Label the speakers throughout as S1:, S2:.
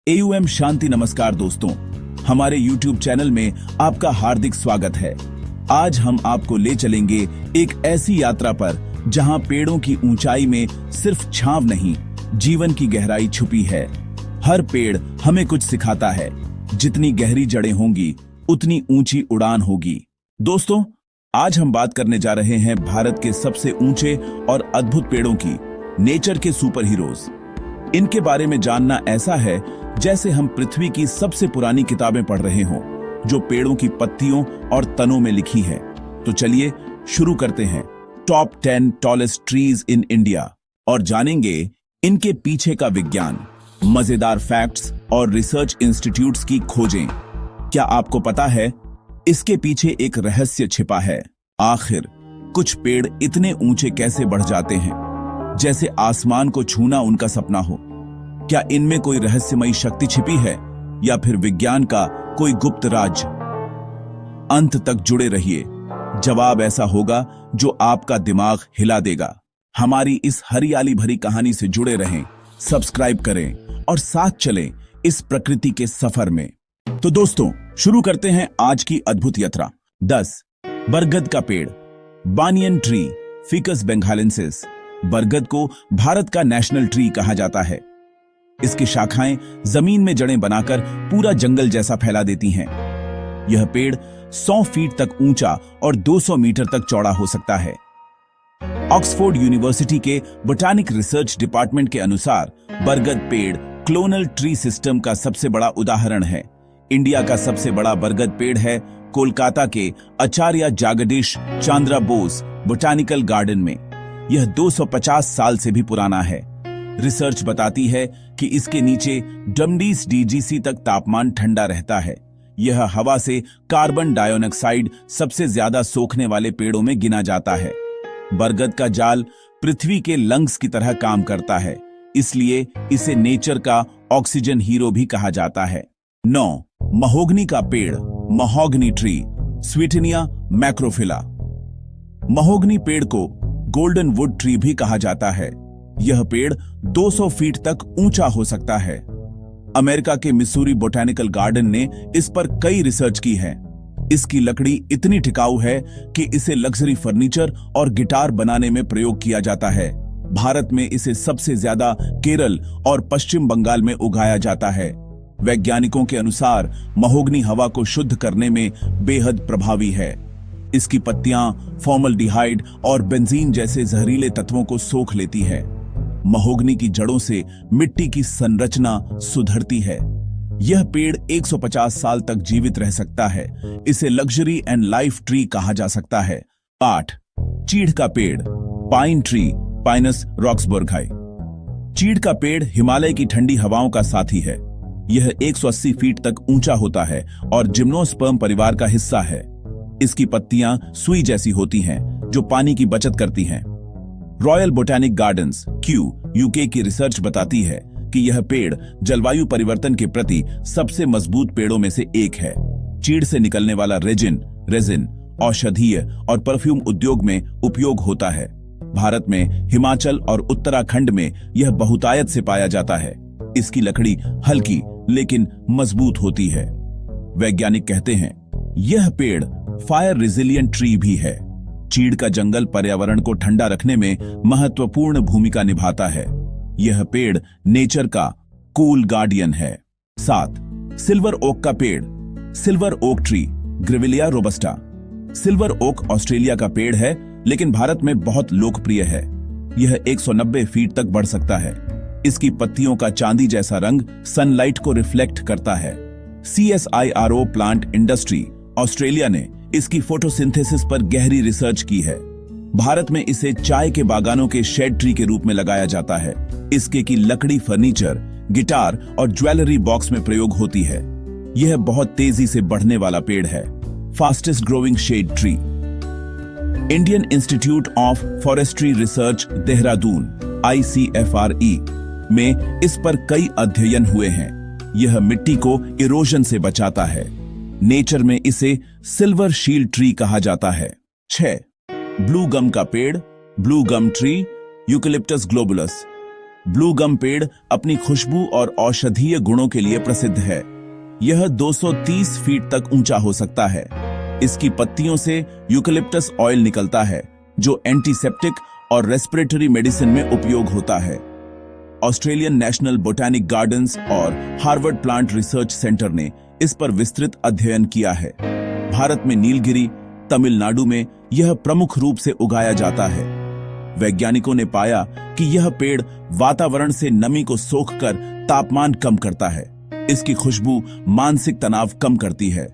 S1: AUM शांति नमस्कार दोस्तों, हमारे YouTube चैनल में आपका हार्दिक स्वागत है। आज हम आपको ले चलेंगे एक ऐसी यात्रा पर जहां पेड़ों की ऊंचाई में सिर्फ छांव नहीं, जीवन की गहराई छुपी है। हर पेड़ हमें कुछ सिखाता है। जितनी गहरी जड़ें होंगी उतनी ऊंची उड़ान होगी। दोस्तों, आज हम बात करने जा रहे हैं भारत के सबसे ऊंचे और अद्भुत पेड़ों की, नेचर के सुपर हीरोज। इनके बारे में जानना ऐसा है जैसे हम पृथ्वी की सबसे पुरानी किताबें पढ़ रहे हों, जो पेड़ों की पत्तियों और तनों में लिखी है। तो चलिए शुरू करते हैं। Top 10 tallest trees in India और जानेंगे इनके पीछे का विज्ञान, मजेदार फैक्ट्स और रिसर्च इंस्टीट्यूट्स की खोजें। क्या आपको पता है इसके पीछे एक रहस्य छिपा है? आखिर कुछ पेड़ इतने ऊंचे कैसे बढ़ जाते हैं, जैसे आसमान को छूना उनका सपना हो? क्या इनमें कोई रहस्यमयी शक्ति छिपी है या फिर विज्ञान का कोई गुप्त राज? अंत तक जुड़े रहिए, जवाब ऐसा होगा जो आपका दिमाग हिला देगा। हमारी इस हरियाली भरी कहानी से जुड़े रहें, सब्सक्राइब करें और साथ चलें इस प्रकृति के सफर में। तो दोस्तों, शुरू करते हैं आज की अद्भुत यात्रा। 10 बरगद का पेड़, बानियन ट्री, फिकस बेंगालेंसिस। बरगद को भारत का नेशनल ट्री कहा जाता है। इसकी शाखाएं जमीन में जड़ें बनाकर पूरा जंगल जैसा फैला देती हैं। यह पेड़ 100 फीट तक ऊंचा और 200 मीटर तक चौड़ा हो सकता है। ऑक्सफोर्ड यूनिवर्सिटी के बोटानिक रिसर्च डिपार्टमेंट के अनुसार बरगद पेड़ क्लोनल ट्री सिस्टम का सबसे बड़ा उदाहरण है। इंडिया का सबसे बड़ा बरगद पेड़ है कोलकाता के आचार्य जगदीश चंद्र बोस बोटानिकल गार्डन में। यह 250 साल से भी पुराना है। रिसर्च बताती है कि इसके नीचे डमडीस डीजीसी तक तापमान ठंडा रहता है। यह हवा से कार्बन डाइऑक्साइड सबसे ज्यादा सोखने वाले पेड़ों में गिना जाता है। बरगद का जाल पृथ्वी के लंग्स की तरह काम करता है, इसलिए इसे नेचर का ऑक्सीजन हीरो भी कहा जाता है। 9 महोगनी का पेड़, महोगनी ट्री, स्वीटनिया मैक्रोफिला। महोगनी पेड़ को गोल्डन वुड ट्री भी कहा जाता है। यह पेड़ 200 फीट तक ऊंचा हो सकता है। अमेरिका के मिसूरी बोटानिकल गार्डन ने इस पर कई रिसर्च की है। इसकी लकड़ी इतनी टिकाऊ है कि इसे लग्जरी फर्नीचर और गिटार बनाने में प्रयोग किया जाता है। भारत में इसे सबसे ज्यादा केरल और पश्चिम बंगाल में उगाया जाता है। वैज्ञानिकों के अनुसार महोगनी हवा को शुद्ध करने में बेहद प्रभावी है। इसकी पत्तियां फॉर्मल्डिहाइड और बेंजीन जैसे जहरीले तत्वों को सोख लेती है। महोगनी की जड़ों से मिट्टी की संरचना सुधरती है। यह पेड़ 150 साल तक जीवित रह सकता है। इसे लग्जरी एंड लाइफ ट्री कहा जा सकता है। 8 चीड़ का पेड़, पाइन ट्री, पाइनस रॉक्सबर्गाई। चीड़ का पेड़ हिमालय की ठंडी हवाओं का साथी है। यह 180 फीट तक ऊंचा होता है और जिम्नोस्पर्म परिवार का हिस्सा है। इसकी पत्तियां सुई जैसी होती हैं, जो पानी की बचत करती हैं। रॉयल बोटानिक गार्डन्स यूके की रिसर्च बताती है कि यह पेड़ जलवायु परिवर्तन के प्रति सबसे मजबूत पेड़ों में से एक है। चीड़ से निकलने वाला रेजिन औषधीय और परफ्यूम उद्योग में उपयोग होता है। भारत में हिमाचल और उत्तराखंड में यह बहुतायत से पाया जाता है। इसकी लकड़ी हल्की लेकिन मजबूत होती है। वैज्ञानिक कहते हैं यह पेड़ फायर रेजिलिएंट ट्री भी है। चीड़ का जंगल पर्यावरण को ठंडा रखने में महत्वपूर्ण भूमिका निभाता है। यह पेड़ नेचर का कूल गार्डियन है। 7 सिल्वर ओक का पेड़, silver oak tree, grevillea robusta. Silver oak Australia का पेड़ है, लेकिन भारत में बहुत लोकप्रिय है। यह 190 फीट तक बढ़ सकता है। इसकी पत्तियों का चांदी जैसा रंग सनलाइट को रिफ्लेक्ट करता है। CSIRO प्लांट इंडस्ट्री ऑस्ट्रेलिया ने इसकी फोटोसिंथेसिस पर गहरी रिसर्च की है। भारत में इसे चाय के बागानों के शेड ट्री के रूप में लगाया जाता है। इसके की लकड़ी फर्नीचर, गिटार और ज्वेलरी बॉक्स में प्रयोग होती है। यह बहुत तेजी से बढ़ने वाला पेड़ है। Fastest growing shade tree. Indian Institute of Forestry Research Dehradun ICFRE में इस पर कई अध्ययन हुए हैं। यह मिट्टी को इरोजन से बचाता है। नेचर में इसे सिल्वर शील्ड ट्री कहा जाता है। 6 ब्लू गम का पेड़, ब्लू गम ट्री, यूकेलिप्टस ग्लोबुलस। ब्लू गम पेड़ अपनी खुशबू और औषधीय गुणों के लिए प्रसिद्ध है। यह 230 फीट तक ऊंचा हो सकता है। इसकी पत्तियों से यूकलिप्टस ऑयल निकलता है जो एंटीसेप्टिक और रेस्पिरेटरी मेडिसिन में उपयोग होता है। ऑस्ट्रेलियन नेशनल बोटैनिक गार्डन्स और हार्वर्ड प्लांट रिसर्च सेंटर ने इस पर विस्तृत अध्ययन किया है। भारत में नीलगिरी, तमिलनाडु में यह प्रमुख रूप से उगाया जाता है। वैज्ञानिकों ने पाया कि यह पेड़ वातावरण से नमी को सोखकर तापमान कम करता है। इसकी खुशबू मानसिक तनाव कम करती है।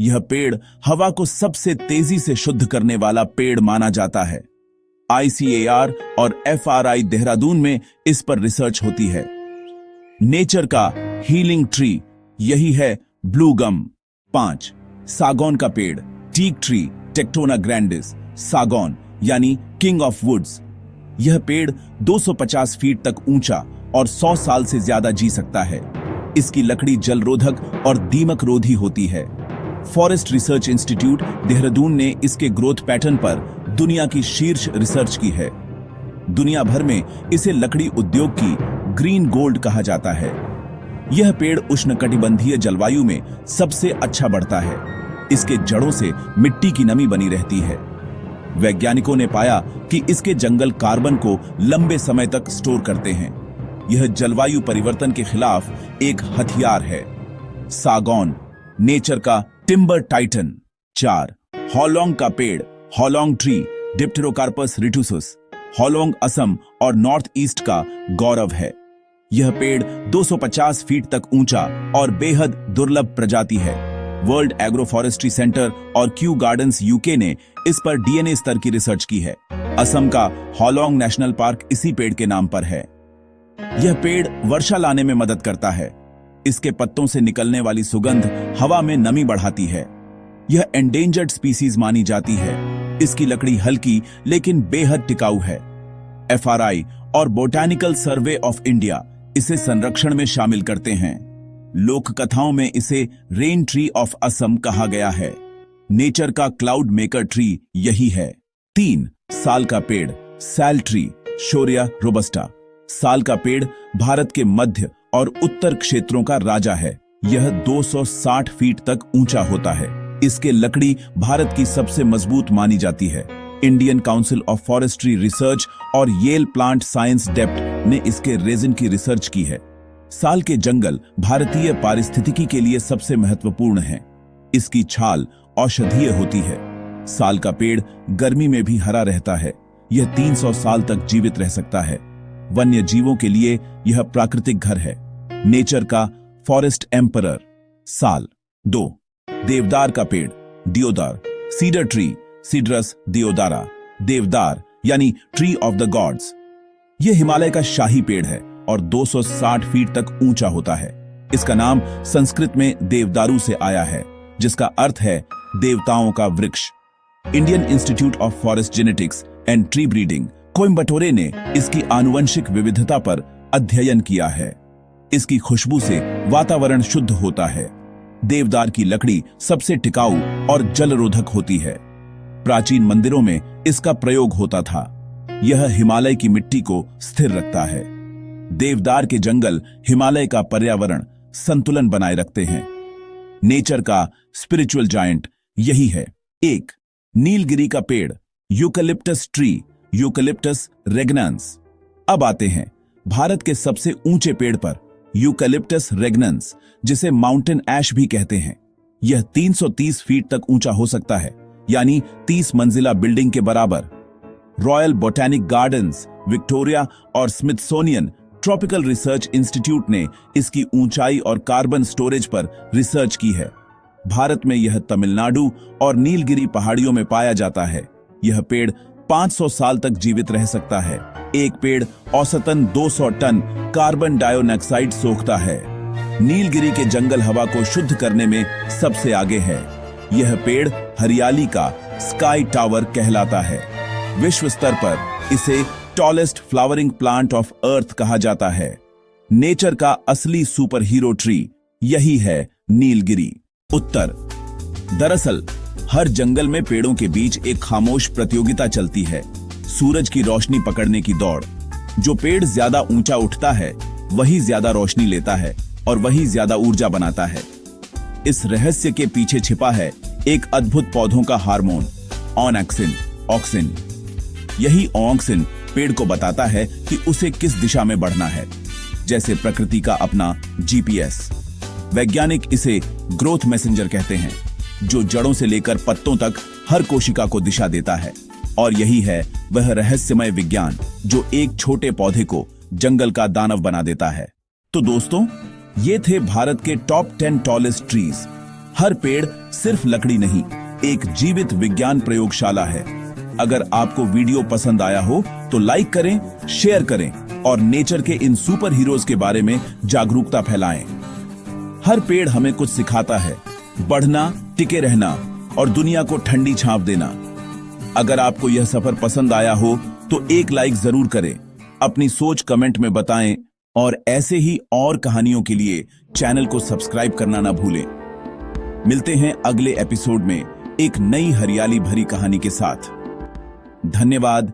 S1: यह पेड़ हवा को सबसे तेजी से शुद्ध करने वाला पेड़ माना जाता है। ICAR और FRI देहरादून में इस पर रिसर्च होती है। नेचर का हीलिंग ट्री यही है ब्लू गम। 5. सागौन का पेड़, टीक ट्री, टेक्टोना ग्रैंडिस। सागौन यानी किंग ऑफ वुड्स। यह पेड़ 250 फीट तक ऊंचा और 100 साल से ज्यादा जी सकता है। इसकी लकड़ी जलरोधक और दीमक रोधी होती है। फॉरेस्ट रिसर्च इंस्टीट्यूट देहरादून ने इसके ग्रोथ पैटर्न पर दुनिया की शीर्ष रिसर्च की है। दुनिया भर में इसे लकड़ी उद्योग की ग्रीन गोल्ड कहा जाता है। यह पेड़ उष्णकटिबंधीय जलवायु में सबसे अच्छा बढ़ता है। इसके जड़ों से मिट्टी की नमी बनी रहती है। वैज्ञानिकों ने पाया कि इसके जंगल कार्बन को लंबे समय तक स्टोर करते हैं। यह जलवायु परिवर्तन के खिलाफ एक हथियार है। सागौन, नेचर का टिम्बर टाइटन। 4. हॉलोंग का पेड़, हॉलोंग ट्री, डिप्टेरोकार्पस रिटुसुस। हॉलोंग असम और नॉर्थ ईस्ट का गौरव है। यह पेड़ 250 फीट तक ऊंचा और बेहद दुर्लभ प्रजाति है। वर्ल्ड एग्रो फॉरेस्ट्री सेंटर और क्यू गार्डन्स यूके ने इस पर DNA स्तर की रिसर्च की है। असम का हॉलोंग नेशनल पार्क इसी पेड़ के नाम पर है। यह पेड़ वर्षा लाने में मदद करता है। इसके पत्तों से निकलने वाली सुगंध हवा में नमी बढ़ाती है। यह एंडेंजर्ड स्पीसीज मानी जाती है। इसकी लकड़ी हल्की लेकिन बेहद टिकाऊ है। FRI और बोटैनिकल सर्वे ऑफ इंडिया इसे संरक्षण में शामिल करते हैं। लोक कथाओं में इसे रेन ट्री ऑफ असम कहा गया है। नेचर का क्लाउड मेकर ट्री यही है। 3. साल का पेड़, सैल ट्री, शोरिया रोबस्टा। साल का पेड़ भारत के मध्य और उत्तर क्षेत्रों का राजा है। यह 260 फीट तक ऊंचा होता है। इसके लकड़ी भारत की सबसे मजबूत मानी जाती है। Indian council of Forestry research और येल प्लांट साइंस डेप्थ ने इसके रेजिन की रिसर्च की है। साल के जंगल भारतीय पारिस्थितिकी के लिए सबसे महत्वपूर्ण हैं। इसकी छाल औषधीय होती है। साल का पेड़ गर्मी में भी हरा रहता है। यह 300 साल तक जीवित रह सकता है। वन्य जीवों के लिए यह प्राकृतिक घर है। नेचर का फॉरेस्ट एम्परर। साल। 2. देवदार का पेड़, दियोदार, सीडर ट्री, सीड्रस दियोदारा। देवदार यानी ट्री ऑफ द गॉड्स। यह हिमालय का शाही पेड़ है और 260 फीट तक ऊंचा होता है। इसका नाम संस्कृत में देवदारू से आया है, जिसका अर्थ है देवताओं का वृक्ष। Indian Institute of Forest Genetics and Tree Breeding Coimbatore ने इसकी आनुवंशिक विविधता पर अध्ययन किया है। इसकी खुशबू से वातावरण शुद्ध होता है। देवदार की लकड़ी सबसे टिकाऊ और जलरोधक होती है। प्राचीन मंदिरों में इसका प्रयोग होता था। यह हिमालय की मिट्टी को स्थिर रखता है। देवदार के जंगल हिमालय का पर्यावरण संतुलन बनाए रखते हैं। नेचर का स्पिरिचुअल जायंट यही है। 1. नीलगिरी का पेड़, यूकलिप्टस ट्री, यूकलिप्टस रेगनेंस। अब आते हैं भारत के सबसे ऊंचे पेड़ पर, यूकलिप्टस रेगनेंस, जिसे माउंटेन ऐश भी कहते हैं। यह 330 फीट तक ऊंचा हो सकता है, यानी 30 मंजिला बिल्डिंग के बराबर। रॉयल बोटैनिक गार्डन्स, विक्टोरिया और स्मिथसोनियन ट्रॉपिकल रिसर्च इंस्टीट्यूट ने इसकी ऊंचाई और कार्बन स्टोरेज पर रिसर्च की है। भारत में यह तमिलनाडु और नीलगिरी पहाड़ियों में पाया जाता है। यह पेड़ 500 साल तक जीवित रह सकता है। एक पेड़ औसतन 200 टन कार्बन डाइऑक्साइड सोखता है। नीलगिरी के जंगल हवा को शुद्ध करने में सबसे आगे है। यह पेड़ हरियाली का स्काई टावर कहलाता है। विश्व स्तर पर इसे tallest flowering plant of earth कहा जाता है। नेचर का असली सुपर हीरो ट्री यही है नीलगिरी। उत्तर। दरअसल हर जंगल में पेड़ों के बीच एक खामोश प्रतियोगिता चलती है, सूरज की रोशनी पकड़ने की दौड़। जो पेड़ ज्यादा ऊंचा उठता है वही ज्यादा रोशनी लेता है और वही ज्यादा ऊर्जा बनाता है। इस रहस्य के पीछे छिपा है एक अद्भुत पौधों का हार्मोन ऑक्सिन। यही ऑक्सिन पेड़ को बताता है कि उसे किस दिशा में बढ़ना है, जैसे प्रकृति का अपना जीपीएस। वैज्ञानिक इसे ग्रोथ मैसेंजर कहते हैं, जो जड़ों से लेकर पत्तों तक हर कोशिका को दिशा देता है। और यही है वह रहस्यमय विज्ञान जो एक छोटे पौधे को जंगल का दानव बना देता है। तो दोस्तों, ये थे भारत के टॉप 10 टॉलेस्ट ट्रीज। हर पेड़ सिर्फ लकड़ी नहीं, एक जीवित विज्ञान प्रयोगशाला है। अगर आपको वीडियो पसंद आया हो तो लाइक करें, शेयर करें और नेचर के इन सुपर हीरोज के बारे में जागरूकता फैलाएं। हर पेड़ हमें कुछ सिखाता है, बढ़ना, टिके रहना और दुनिया को ठंडी छांव देना। अगर आपको यह सफर पसंद आया हो तो एक लाइक जरूर करें, अपनी सोच कमेंट में बताएं और ऐसे ही और कहानियों के लिए चैनल को सब्सक्राइब करना ना भूलें। मिलते हैं अगले एपिसोड में एक नई हरियाली भरी कहानी के साथ। धन्यवाद।